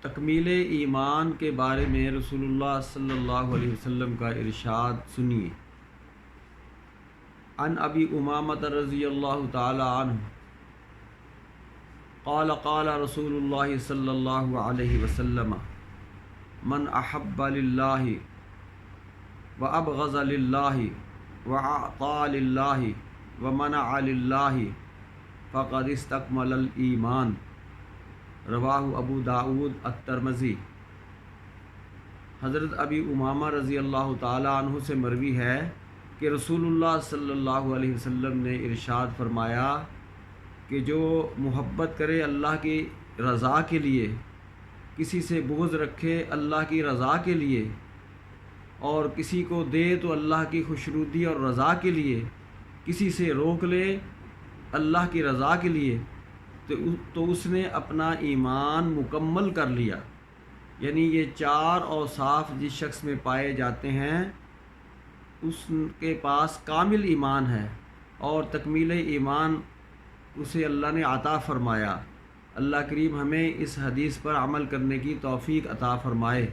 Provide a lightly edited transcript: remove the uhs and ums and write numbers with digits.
تکمیل ایمان کے بارے میں رسول اللہ صلی اللہ علیہ وسلم کا ارشاد سنیے۔ عن ابی امامۃ رضی اللہ تعالی عنہ قال قال رسول اللہ صلی اللہ علیہ وسلم من احب للہ وابغض للہ واعطى للہ ومنع للہ فقد استکمل الایمان، رواہ ابو داود الترمذی۔ حضرت ابی امامہ رضی اللہ تعالی عنہ سے مروی ہے کہ رسول اللہ صلی اللہ علیہ وسلم نے ارشاد فرمایا کہ جو محبت کرے اللہ کی رضا کے لیے، کسی سے بغض رکھے اللہ کی رضا کے لیے، اور کسی کو دے تو اللہ کی خوشنودی اور رضا کے لیے، کسی سے روک لے اللہ کی رضا کے لیے، تو اس نے اپنا ایمان مکمل کر لیا۔ یعنی یہ چار اوصاف جس شخص میں پائے جاتے ہیں اس کے پاس کامل ایمان ہے، اور تکمیل ایمان اسے اللہ نے عطا فرمایا۔ اللہ کریم ہمیں اس حدیث پر عمل کرنے کی توفیق عطا فرمائے۔